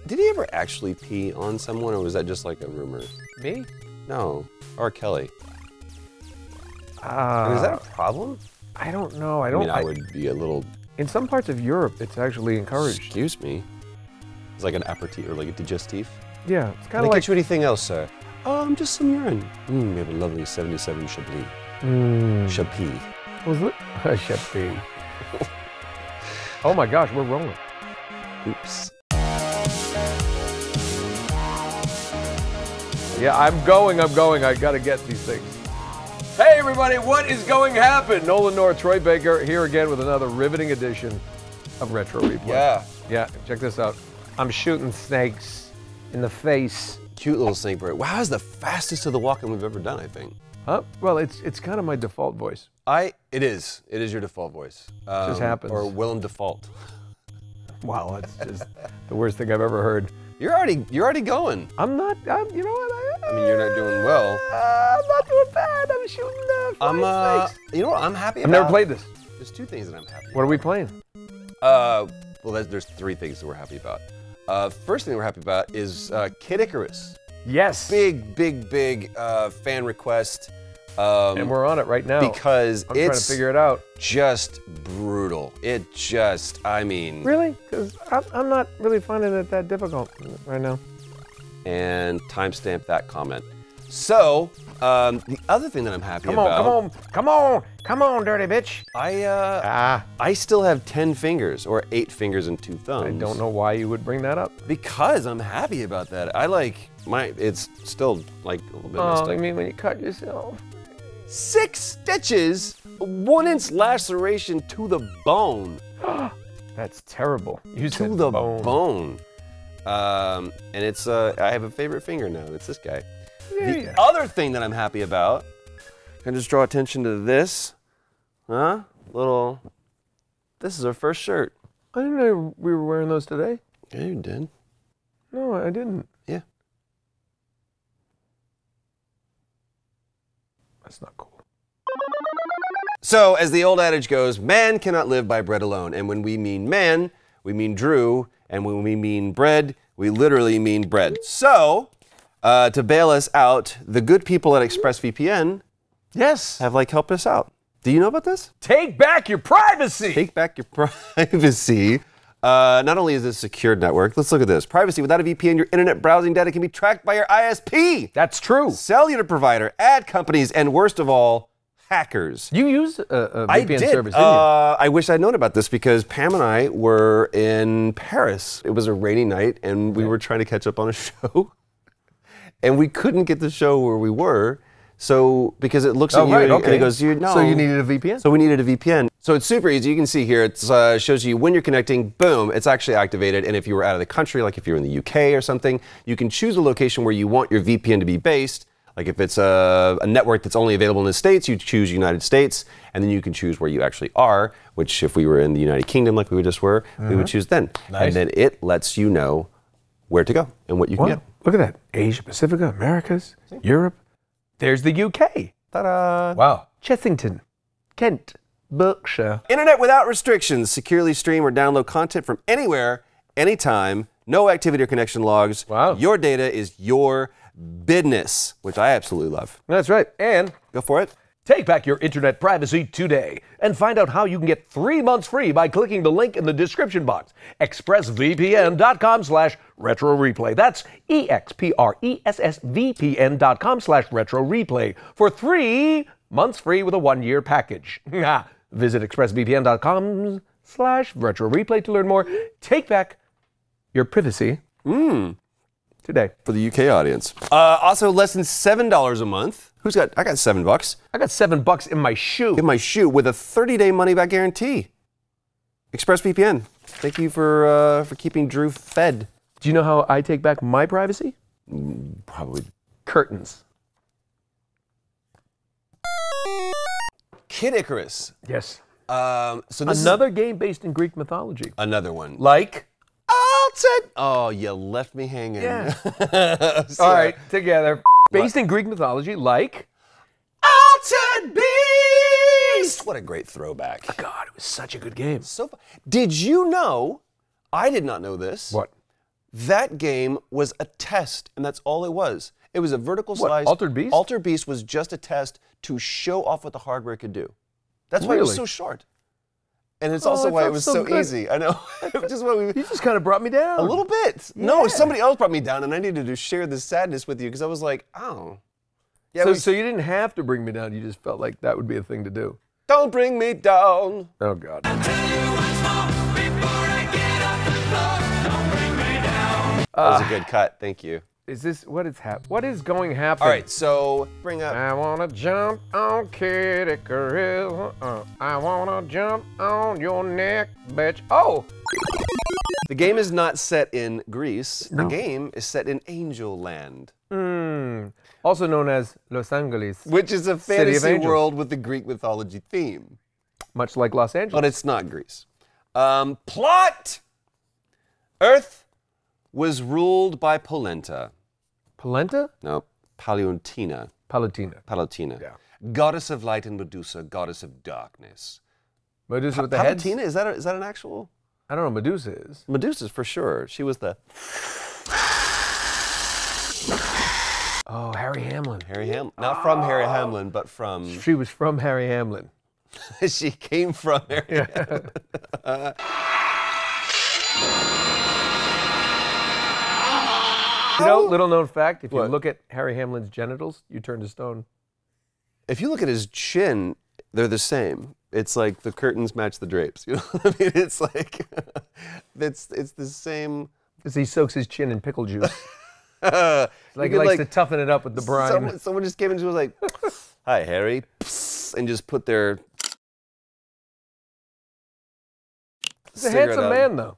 Did he ever actually pee on someone, or was that just like a rumor? Me? No, R. Kelly. I mean, is that a problem? I don't know. I mean, I would be a little... In some parts of Europe, it's actually encouraged. Excuse me. It's like an aperitif or like a digestif. Yeah, it's kind Can of I like... get you anything else, sir? Just some urine. We have a lovely 77 Chablis. Chablis. Was it? Chablis. Oh my gosh, we're rolling. Oops. Yeah, I'm going. I gotta get these things. Hey everybody, what is going to happen? Nolan North, Troy Baker, here again with another riveting edition of Retro Replay. Yeah. Yeah, check this out. I'm shooting snakes in the face. Cute little snake bird. Wow, that's the fastest of the walking we've ever done, I think. Huh? Well, it's kind of my default voice. It is your default voice. Just happens. Or Willem default. Wow, that's just the worst thing I've ever heard. You're already going. I'm not, you know what? I mean, you're not doing well. I'm not doing bad. I'm shooting flying snakes. You know what I'm happy about? I've never played this. There's two things that I'm happy about. What are we playing? Well, there's three things that we're happy about. First thing we're happy about is Kid Icarus. Yes. Big fan request. And we're on it right now. Because I'm trying to figure it out. Just brutal. I mean. Really? Because I'm not really finding it that difficult right now. And timestamp that comment. So, the other thing that I'm happy about. Come on, dirty bitch. I still have 10 fingers, or 8 fingers and 2 thumbs. I don't know why you would bring that up. Because I'm happy about that. It's still like a little bit messed up. I mean when you cut yourself. 6 stitches, 1-inch laceration to the bone. That's terrible. You to said the bone. bone. And it's, I have a favorite finger now, and it's this guy. Yeah. The other thing that I'm happy about, can I just draw attention to this? Huh? This is our first shirt. I didn't know we were wearing those today. Yeah, you did. No, I didn't. Yeah. That's not cool. So, as the old adage goes, man cannot live by bread alone. And when we mean man, we mean Drew. And when we mean bread, we literally mean bread. So, to bail us out, the good people at ExpressVPN have helped us out. Do you know about this? Take back your privacy! Take back your privacy. Not only is this a secured network, let's look at this. Privacy. Without a VPN, your internet browsing data can be tracked by your ISP. That's true. Cellular provider, ad companies, and worst of all, hackers. You use a VPN service, didn't you? I wish I'd known about this because Pam and I were in Paris. It was a rainy night, and we were trying to catch up on a show. And we couldn't get the show where we were. So, because it looks at you and it goes, no. So you needed a VPN? So we needed a VPN. So it's super easy. You can see here, it shows you when you're connecting, boom, it's actually activated. And if you were out of the country, like if you're in the UK or something, you can choose a location where you want your VPN to be based. Like if it's a network that's only available in the States, you choose United States, and then you can choose where you actually are, which if we were in the United Kingdom like we just were, we would choose then. Nice. And then it lets you know where to go and what you can get. Look at that. Asia, Pacifica, Americas, Europe. There's the UK. Ta-da! Wow. Chessington, Kent, Berkshire. Internet without restrictions. Securely stream or download content from anywhere, anytime. No activity or connection logs. Wow. Your data is your business, which I absolutely love. That's right. And go for it. Take back your internet privacy today and find out how you can get 3 months free by clicking the link in the description box. expressvpn.com/retroreplay. That's expressvpn.com/retroreplay for 3 months free with a 1-year package. Visit expressvpn.com/retroreplay to learn more. Take back your privacy today. For the UK audience. Also, less than $7 a month. I got $7. I got $7 in my shoe. In my shoe with a 30-day money-back guarantee. ExpressVPN. Thank you for keeping Drew fed. Do you know how I take back my privacy? Probably. Curtains. Kid Icarus. Yes. So this another game based in Greek mythology. Another one. Like? Oh, you left me hanging. Yeah. All right, together. Based in Greek mythology, like? Altered Beast! What a great throwback. Oh, God, it was such a good game. So fun. Did you know, I did not know this. What? That game was a test, and that's all it was. It was a vertical slice. Altered Beast? Altered Beast was just a test to show off what the hardware could do. That's why it was so short. And it's also why it was so easy. I know. Just why you just kind of brought me down. A little bit. Yeah. No, somebody else brought me down, and I needed to share this sadness with you because I was like, oh. Yeah, so you didn't have to bring me down. You just felt like that would be a thing to do. Don't bring me down. Oh, God. That was a good cut. Thank you. Is this what is going to happen? All right, so bring up. I wanna jump on Kid Icarus. I wanna jump on your neck, bitch. Oh! The game is not set in Greece. No. The game is set in Angel Land. Also known as Los Angeles. Which is a fantasy world with the Greek mythology theme. Much like Los Angeles. But it's not Greece. Plot! Earth was ruled by Polenta. Polenta? No, Paliontina. Palutena. Yeah. Goddess of light and Medusa, goddess of darkness. Medusa with the heads? Palutena, is that an actual? I don't know, Medusa is. Medusa's for sure. She was the... Oh, Harry Hamlin. Harry Hamlin. Not from Harry Hamlin, but from... She was from Harry Hamlin. She came from Harry Hamlin. You know, little known fact, if you look at Harry Hamlin's genitals, you turn to stone. If you look at his chin, they're the same. It's like the curtains match the drapes. You know what I mean? It's like, it's the same. Because he soaks his chin in pickle juice. Like he likes to toughen it up with the brine. Someone just came into it like, hi, Harry, and just put their He's a handsome man, though.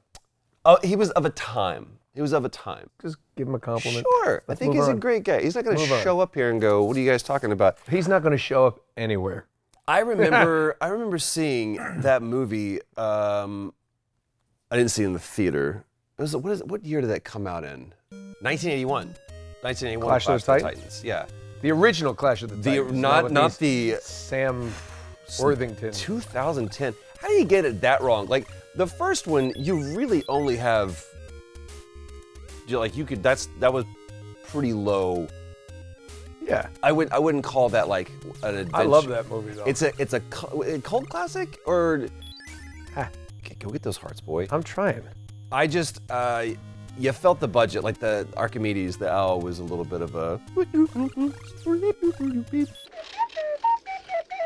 Oh, he was of a time. He was of a time. Just give him a compliment. Sure. I think he's a great guy. He's not going to show up here and go, what are you guys talking about? He's not going to show up anywhere. I remember seeing that movie. I didn't see it in the theater. What year did that come out in? 1981. 1981. Clash of the Titans? Yeah. The original Clash of the Titans. Not the Sam Worthington. 2010. How do you get it that wrong? Like the first one, you really only have. That was pretty low. Yeah, I wouldn't call that like an adventure. I love that movie though. It's a cult classic or. Okay, go get those hearts, boy. I'm trying. I just you felt the budget, like the Archimedes, the owl was a little bit of a.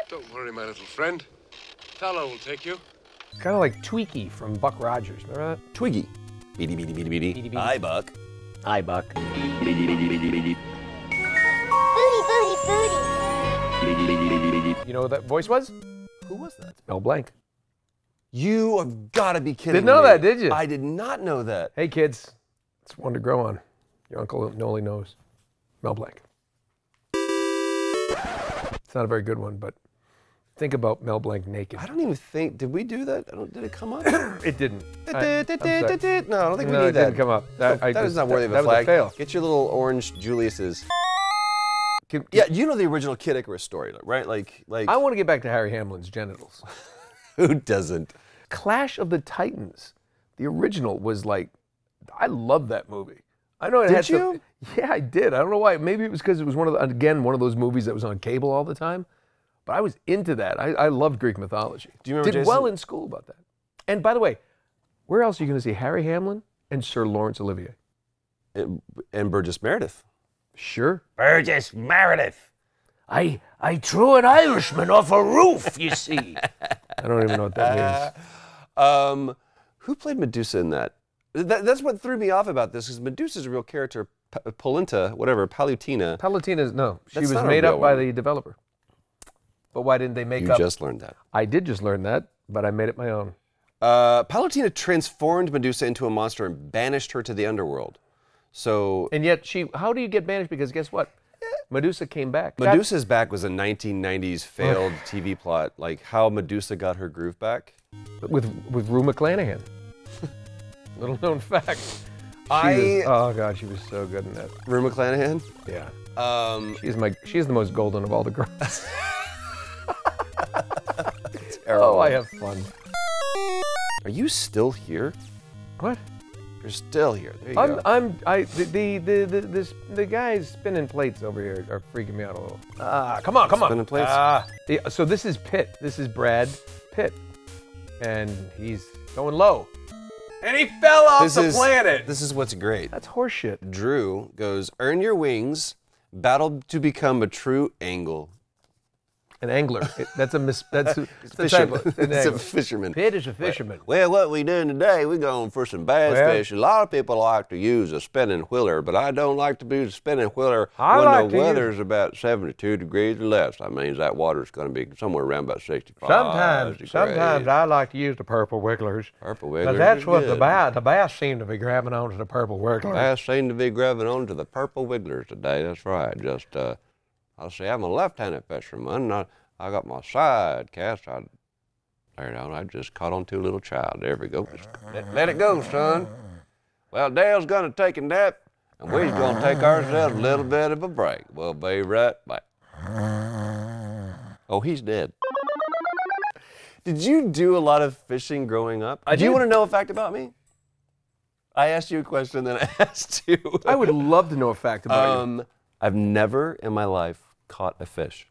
Don't worry, my little friend. Tallow will take you. Kind of like Tweaky from Buck Rogers. Remember that? Twiggy. Beady, beady, beady, beady. Beady, beady. Hi, Buck. Hi, Buck. Booty, booty, booty. You know what that voice was? Who was that? Mel Blanc. You have got to be kidding me. Didn't know that, did you? I did not know that. Hey, kids. It's one to grow on. Your Uncle Nolan knows. Mel Blanc. It's not a very good one, but think about Mel Blanc naked. I don't even think, did we do that? Did it come up? It didn't. No, I don't think we need that. It didn't come up. That is not worthy of a flag. That was a fail. Get your little orange Julius's. Yeah, you know the original Kid Icarus story, right? Like. I want to get back to Harry Hamlin's genitals. Who doesn't? Clash of the Titans. The original was like, I love that movie. I know it had you? Yeah, I did. I don't know why. Maybe it was because it was one of those movies that was on cable all the time. But I was into that. I loved Greek mythology. Do you remember Did well in school about that. And by the way, where else are you going to see Harry Hamlin and Sir Laurence Olivier? And Burgess Meredith. Sure. Burgess Meredith. I threw an Irishman off a roof, you see. I don't even know what that means. Who played Medusa in that? That's what threw me off about this, because Medusa's a real character. Polenta, whatever, Palutena. Palutina's, no. She That's was not a made real up by one. the developer. But why didn't they make up? You just learned that. I did just learn that, but I made it my own. Palutena transformed Medusa into a monster and banished her to the underworld. So. And yet how do you get banished? Because guess what? Medusa came back. Medusa's back was a 1990s failed TV plot, like how Medusa got her groove back. With Rue McClanahan. Little known fact. Oh God, she was so good in that. Rue McClanahan? Yeah. She's the most golden of all the girls. Oh, I have fun. Are you still here? What? You're still here. There you go. The guys spinning plates over here are freaking me out a little. Come on. Spinning plates? So this is Pitt. This is Brad Pitt. And he's going low. And he fell off the planet. This is what's great. That's horseshit. Drew goes, earn your wings, battle to become a true angle. An angler. That's a Fisherman. It's a fisherman. Pitt is a fisherman. Well, what we doing today, we're going for some bass fish. A lot of people like to use a spinning wheeler, but I don't like to use a spinning wheeler when the weather's about 72 degrees or less. That means that water's going to be somewhere around about 65 degrees. Sometimes I like to use the purple wigglers. Purple wigglers. That's what the bass seem to be grabbing onto the purple wigglers. Bass seem to be grabbing onto the purple wigglers today. That's right. Just, I'll say I'm a left-handed fisherman. I got my side cast. I just caught on to a little child. There we go. Let it go, son. Well, Dale's gonna take a nap, and we're gonna take ourselves a little bit of a break. We'll be right back. Oh, he's dead. Did you do a lot of fishing growing up? Do you want to know a fact about me? I asked you a question, then I asked you. I would love to know a fact about you. I've never in my life caught a fish.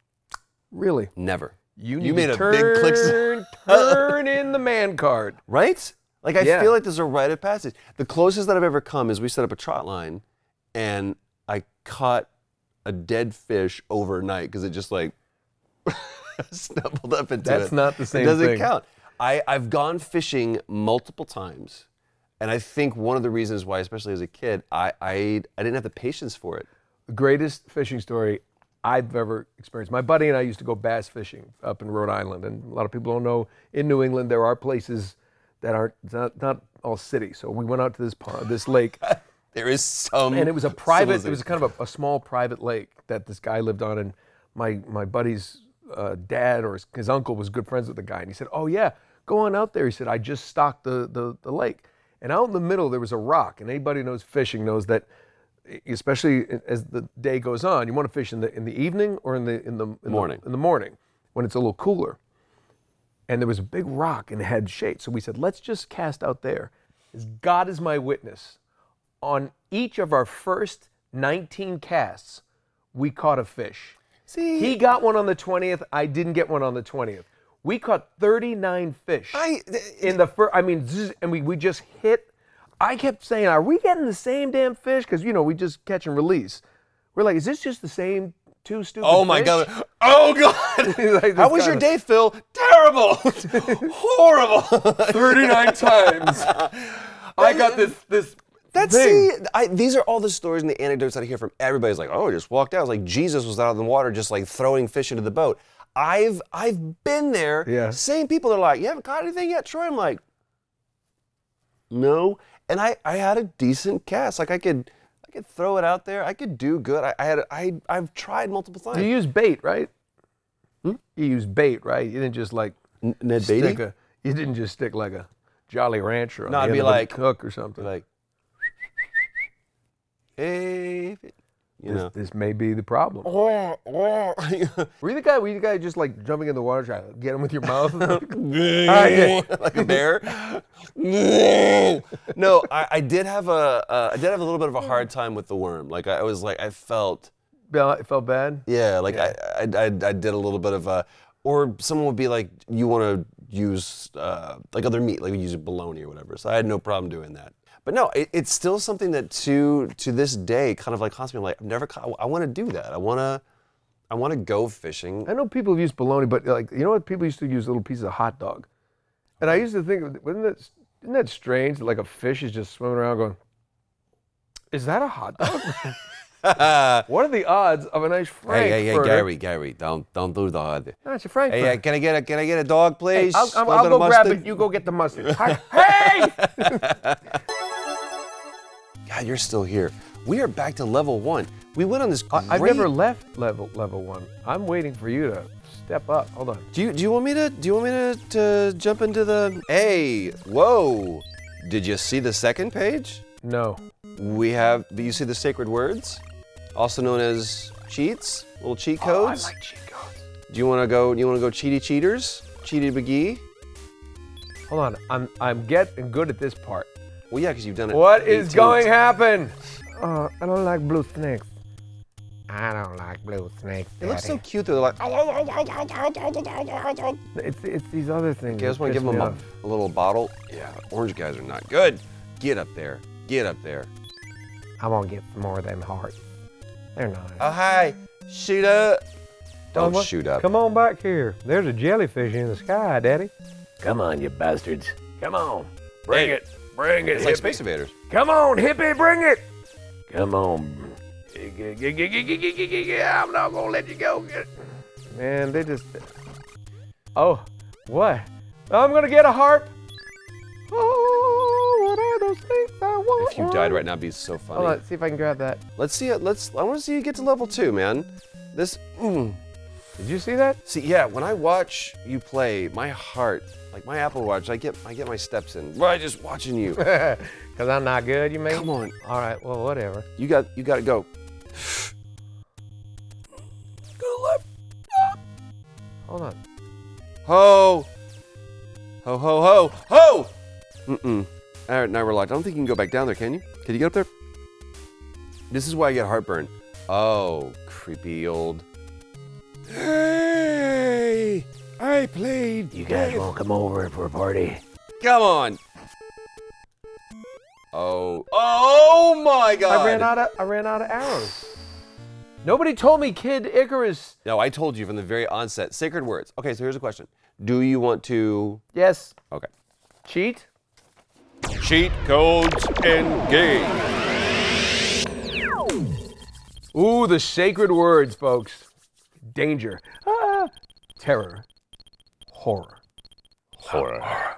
Really? Never. You made a big click. Turn in the man card. Right? Like, I feel like there's a rite of passage. The closest that I've ever come is we set up a trot line, and I caught a dead fish overnight because it just, like, snuggled up into it. That's not the same thing. It doesn't count. I've gone fishing multiple times, and I think one of the reasons why, especially as a kid, I didn't have the patience for it. The greatest fishing story I've ever experienced. My buddy and I used to go bass fishing up in Rhode Island, and a lot of people don't know, in New England there are places that aren't not all city. So we went out to this pond, this lake. There is some, and it was a private. It was kind of a small private lake that this guy lived on, and my buddy's dad or his uncle was good friends with the guy, and he said, "Oh yeah, go on out there." He said, "I just stocked the lake," and out in the middle there was a rock, and anybody who knows fishing knows that, especially as the day goes on, you want to fish in the evening or in the morning. In the morning, when it's a little cooler. And there was a big rock and it had shade. So we said, let's just cast out there. As God is my witness, on each of our first 19 casts, we caught a fish. See, he got one on the 20th. I didn't get one on the 20th. We caught 39 fish in the first. I mean, and we just hit. I kept saying, are we getting the same damn fish? Because, you know, we just catch and release. We're like, is this just the same two stupid Oh, my fish? God. Oh, God. Like, how was your day, Phil? Terrible. Horrible. 39 times. I got this thing. These are all the stories and the anecdotes that I hear from everybody's like, oh, I just walked out. It's like Jesus was out in the water just like throwing fish into the boat. I've been there. Yeah. Same people are like, you haven't caught anything yet, Troy? I'm like, no. And I had a decent cast. Like I could throw it out there. I could do good. I've tried multiple times. You use bait, right? You use bait, right? You didn't just like Ned Beatty? You didn't just stick like a Jolly Rancher on No, the I'd end be of like a hook or something. Like, hey, you know. This may be the problem. Were you the guy just like jumping in the water trying to get him with your mouth? Like a bear? No, I did have a little bit of a hard time with the worm. Like I felt. It felt bad? Yeah, like I did a little bit of a, or someone would be like, you want to use like other meat, like we use bologna or whatever. So I had no problem doing that. But no, it's still something that to this day kind of like haunts me. I'm like, I've never caught, I want to do that. I want to go fishing. I know people have used bologna, but like, you know what? People used to use little pieces of hot dog. And I used to think, isn't that strange that like a fish is just swimming around going, is that a hot dog? What are the odds of a nice Frankfurter? Hey, Gary, don't do the. No, it's a Frankfurter. Hey, can I get a dog, please? Hey, I'll go grab it. You go get the mustard. Hey! God, you're still here. We are back to level 1. We went on this great... I've never left level 1. I'm waiting for you to step up. Hold on. Do you want me to jump into the... Hey, whoa. Did you see the second page? No. Do you see the sacred words? Also known as cheats, little cheat codes. I like cheat codes. Do you want to go cheaty cheaters? Cheaty McGee? Hold on. I'm getting good at this part. Well, yeah, because you've done it. What is 18 going to happen? I don't like blue snakes. I don't like blue snakes. It looks so cute. They're like. It's these other things. Okay, I just want to give them a little bottle. Yeah, orange guys are not good. Get up there. Get up there. I want to get some more of them hearts. They're nice. Oh, hi. Shoot up. Don't What? shoot up. Come on back here. There's a jellyfish in the sky, Daddy. Come on, you bastards. Come on. Bring it. Bring it, It's like hippie. Space Invaders. Come on, hippie, bring it. Come on. I'm not gonna let you go. Man, they just. Oh, what? I'm gonna get a harp. Oh, what are those things I want? If you died right now, it'd be so funny. Hold on, see if I can grab that. Let's see it. I want to see you get to level 2, man. This. Did you see that? See, yeah, when I watch you play, my heart, like my Apple Watch, I get my steps in by just watching you. Because I'm not good, you mean? Come on. All right, well, whatever. You got to go. Go left. Hold on. Ho. Ho, ho, ho. Ho! Mm-mm. All right, now we're locked. I don't think you can go back down there, can you? Can you get up there? This is why I get heartburn. Oh, creepy old. Hey! I played. You guys won't come over for a party? Come on. Oh my God! I ran out of arrows. Nobody told me Kid Icarus. No, I told you from the very onset. Sacred words. Okay, so here's a question. Do you want to? Yes. Okay. Cheat? Cheat codes engage. Ooh, the sacred words, folks. Danger. Terror. Horror. Horror.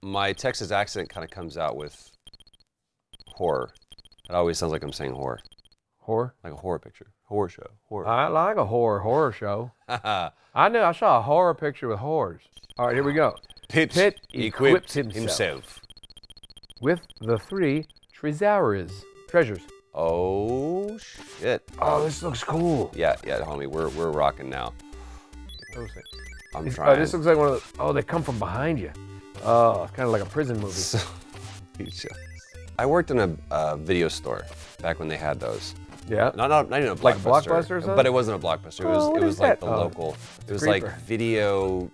My Texas accent kind of comes out with horror. It always sounds like I'm saying horror. Horror? Like a horror picture. Horror show. Horror. I like a horror show. I saw a horror picture with horrors. All right, here we go. Pitt equipped himself. With the 3 treasures. Oh, shit. Oh, this looks cool. Yeah, homie. We're rocking now. Those things. I'm Oh, trying. this looks like one of the. Oh, they come from behind you. Oh, it's kind of like a prison movie. I worked in a video store back when they had those. Yeah. Not even a Blockbuster. Like Blockbuster or something? But it wasn't a Blockbuster. What It was is like that? the Oh, local. It was Creeper. like Video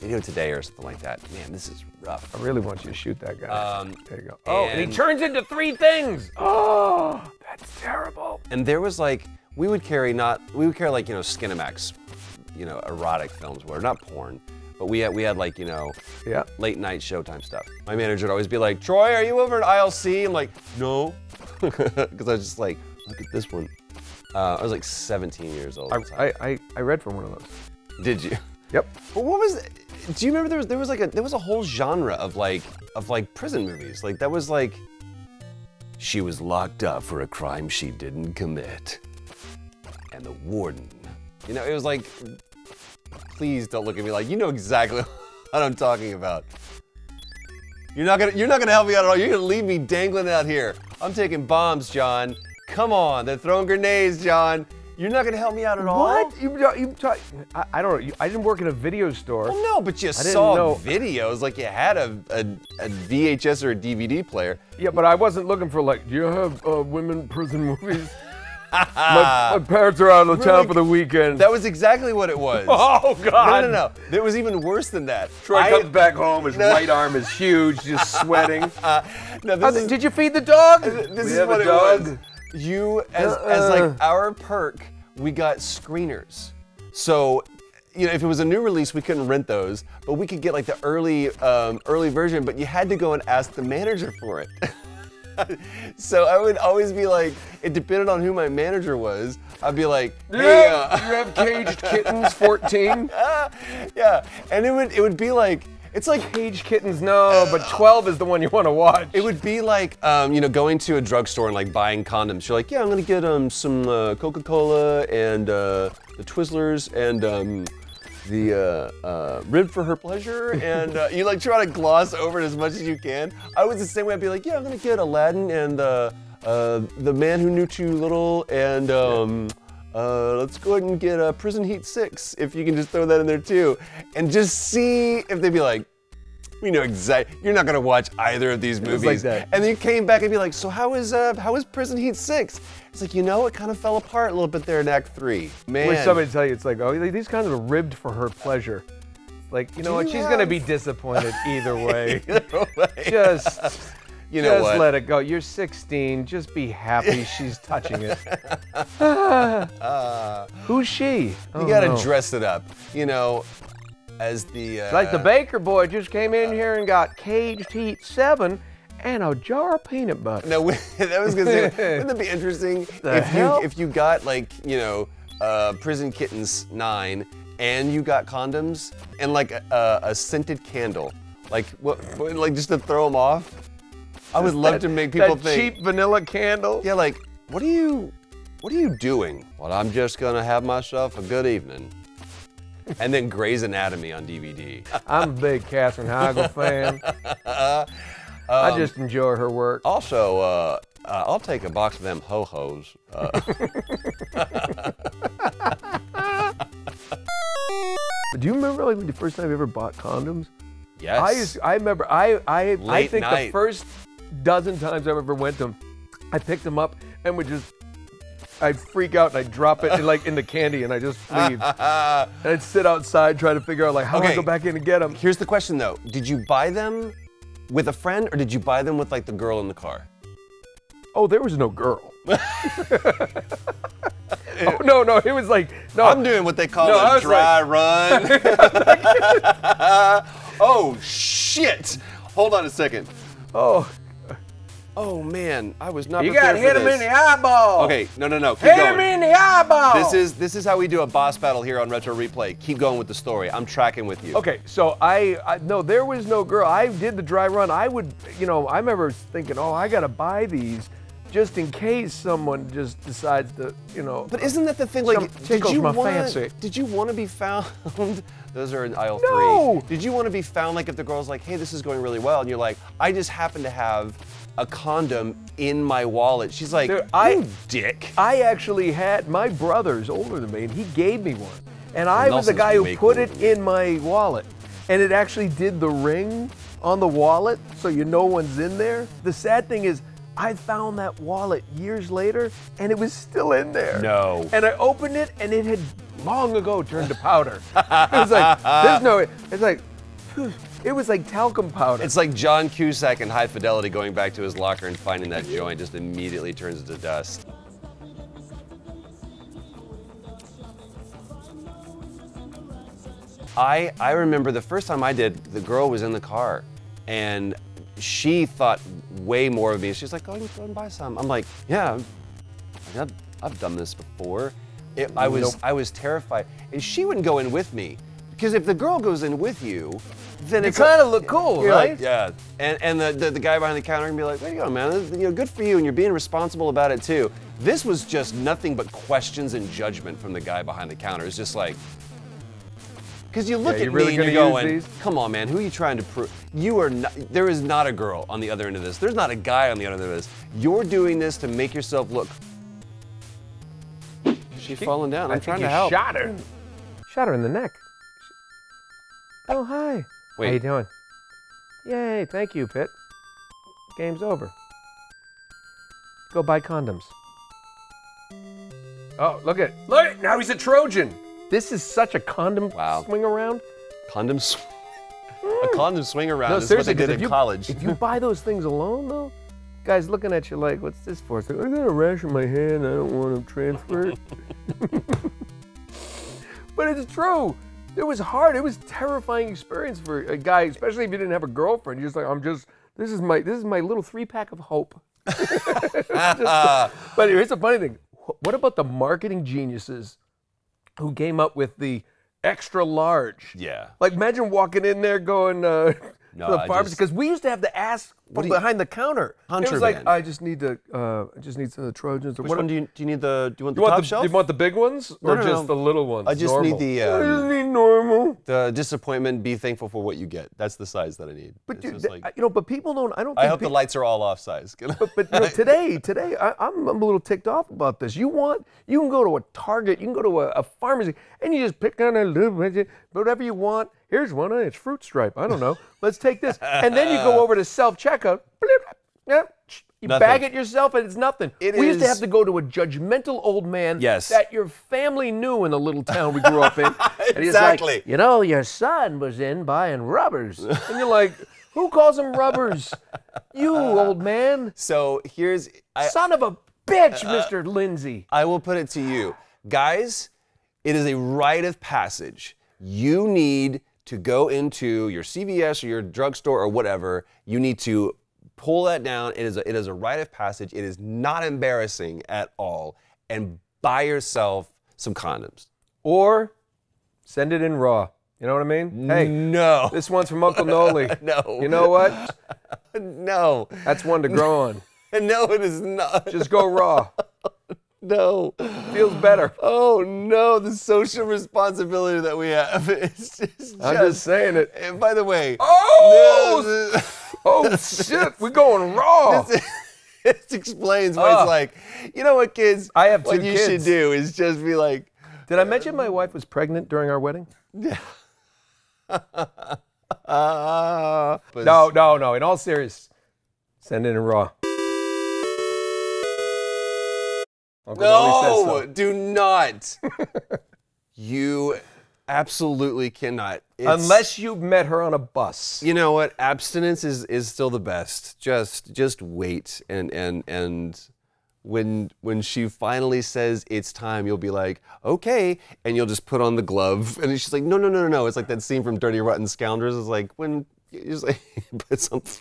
Today or something like that. Man, this is rough. I really want you to shoot that guy. There you go. Oh, and he and- turns into 3 things. Oh, that's terrible. And there was like we would carry like Skinamax, erotic films, where not porn, but we had like Yeah. late night Showtime stuff. My manager would always be like, Troy, are you over at aisle C? I'm like, no, because I was just like, look at this one. I was like 17 years old. at the time. I read from one of those. Did you? Yep. But what was? Do you remember there was a whole genre of like prison movies? Like that was like, she was locked up for a crime she didn't commit, and the warden. It was like, please don't look at me like you know exactly what I'm talking about. You're not gonna help me out at all. You're gonna leave me dangling out here. I'm taking bombs, John. Come on, they're throwing grenades, John. You're not gonna help me out at all. What? I don't know. I didn't work in a video store. Well, no, but you didn't saw know. videos like you had a VHS or a DVD player. Yeah, but I wasn't looking for like, do you have women prison movies? my parents are out of town for the weekend. That was exactly what it was. Oh, God. No. It was even worse than that. Troy comes back home, his right arm is huge, just sweating. Did you feed the dog? This is what it was. You, as like our perk, we got screeners. So, if it was a new release, we couldn't rent those, but we could get like the early version. But you had to go and ask the manager for it. So I would always be like, it depended on who my manager was. I'd be like, hey, you have Caged Kittens 14? yeah, and it would be like. It's like Caged Kittens, no, but 12 is the one you want to watch. It would be like, going to a drugstore and like buying condoms. You're like, yeah, I'm gonna get some Coca-Cola and the Twizzlers and the Rib for Her Pleasure, and you like try to gloss over it as much as you can. I was the same way. I'd be like, yeah, I'm gonna get Aladdin and the Man Who Knew Too Little, and let's go ahead and get Prison Heat 6, if you can just throw that in there too, and just see if they'd be like, We know exactly. You're not gonna watch either of these movies. like that. And then you came back and be like, so how is Prison Heat 6? It's like, it kind of fell apart a little bit there in Act 3. Man. Wish somebody tell you, it's like, oh, these kinds are ribbed for her pleasure. Like, you know what? She's gonna be disappointed either way. Just. You know what? Let it go. You're 16. Just be happy she's touching it. Who's she? You gotta dress it up. As the... Like the baker boy just came in here and got Caged Heat 7 and a jar of peanut butter. No, that was gonna say, wouldn't that be interesting if you got Prison Kittens 9 and you got condoms and like a scented candle, like just to throw them off? I would love to make people think. Cheap vanilla candle. Yeah, like, what are you doing? Well, I'm just gonna have myself a good evening. And then Grey's Anatomy on DVD. I'm a big Katherine Heigl fan. I just enjoy her work. Also, I'll take a box of them ho-hos. Do you remember the first time you ever bought condoms? Yes. I remember. I think night. the first dozen times I ever went to them, I picked them up and I'd freak out and I'd drop it in the candy and I just leave. And I'd sit outside trying to figure out how do I go back in and get them. Here's the question though: did you buy them with a friend or did you buy them with the girl in the car? Oh, there was no girl. Oh, no, it was no. I'm doing what they call a dry run. Oh, shit. Hold on a second. Oh, man, I was not prepared for this. You got to hit him in the eyeball. Okay, no, keep hit going. Him in the eyeball. This is how we do a boss battle here on Retro Replay. Keep going with the story. I'm tracking with you. Okay, so no, there was no girl. I did the dry run. I would, I remember thinking, oh, I got to buy these just in case someone just decides to, But isn't that the thing? Tickles my fancy. Did you want to be found? Those are in aisle 3. Did you want to be found if the girl's like, hey, this is going really well, and you're like, I just happen to have a condom in my wallet. She's like, you dick. I actually had, my brother's older than me, and he gave me one. And I was the guy who put it in my wallet. And it actually did the ring on the wallet, so no one's in there. The sad thing is, I found that wallet years later, and it was still in there. No. And I opened it, and it had long ago turned to powder. It was like, there's no, it's like, it was like talcum powder. It's like John Cusack in High Fidelity going back to his locker and finding that joint just immediately turns into dust. I remember the first time I did, the girl was in the car, and she thought way more of me. She's like, oh, you go and buy some. I'm like, yeah, I've done this before. I was terrified. And she wouldn't go in with me. Because if the girl goes in with you, then it kind of look cool, right? Like, yeah. And the guy behind the counter can be like, there you go, man. This, good for you, and you're being responsible about it too. This was just nothing but questions and judgment from the guy behind the counter. It's just like, because you look at me and you're going, come on, man, who are you trying to prove? You are not, there is not a girl on the other end of this. There's not a guy on the other end of this. You're doing this to make yourself look. She's falling down. I'm trying to help. Shot her. Shot her in the neck. Oh, hi. Wait. How you doing? Yay, thank you, Pitt. Game's over. Go buy condoms. Oh, look, now he's a Trojan. This is such a condom swing around. A condom swing around is what they did in college. If you buy those things alone, though, guys looking at you like, what's this for? It's like, I got a rash on my hand. I don't want to transfer it. But it's true. It was hard. It was a terrifying experience for a guy, especially if you didn't have a girlfriend. You're just like, this is my little 3-pack of hope. But here's the funny thing. What about the marketing geniuses who came up with the extra large? Yeah. Like, imagine walking in there going to the pharmacy, because we used to have to ask from behind the counter. It was like, Contraband. I just need some of the Trojans. Or Which one do you need the? Do you want the you want top the, shelf? you want the big ones or No, just no. the little ones? I just normal? need I just need normal. the disappointment. Be thankful for what you get. That's the size that I need. But It's dude, just like, but people don't. I don't. I Think hope the lights are all off size. But today, I'm a little ticked off about this. You can go to a Target, you can go to a pharmacy, and you just pick on a little whatever you want. Here's one, it's fruit stripe. I don't know. Let's take this, and then you go over to self-checkout. You Nothing. bag it yourself, and it's nothing. We used to have to go to a judgmental old man that your family knew in the little town we grew up in. And he's like, Exactly. You know, your son was in buying rubbers. and you're like, who calls them rubbers? You, old man. So here's. Son of a bitch, Mr. Lindsay. I will put it to you. Guys, it is a rite of passage. You need to go into your CVS or your drugstore or whatever. You need to pull that down. It is a rite of passage. It is not embarrassing at all. And buy yourself some condoms. Or send it in raw. You know what I mean? Hey, No. this one's from Uncle Nolan. No. You know what? No. That's one to grow on. No, it is not. Just go raw. No. Feels better. Oh no, the social responsibility that we have. It's just. I'm just saying it. And by the way. Oh! Oh shit, we're going raw. This explains why it's like, you know what, kids? I have two What you should kids. do is just be like. Did I mention my wife was pregnant during our wedding? No. In all seriousness, send it in raw. Uncle Nolly says No, so. do not. You absolutely cannot. Unless you've met her on a bus. You know what? Abstinence is still the best. Just wait, and when she finally says it's time, you'll be like, okay, and you'll just put on the glove, and she's like, no. It's like that scene from Dirty Rotten Scoundrels. It's like when you just like put something.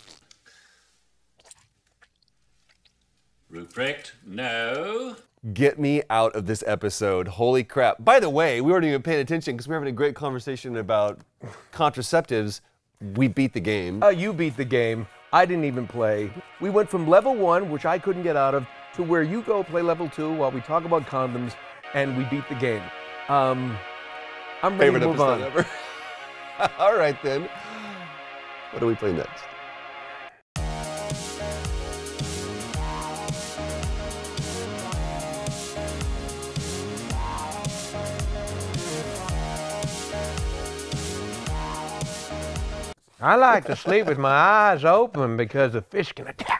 Ruprecht, no. Get me out of this episode. Holy crap. By the way, we weren't even paying attention because we were having a great conversation about contraceptives. We beat the game. You beat the game. I didn't even play. We went from level 1, which I couldn't get out of, to where you go play level 2 while we talk about condoms, and we beat the game. I'm ready Favorite to move episode on. ever. All right, then. What do we play next? I like to sleep with my eyes open because the fish can attack.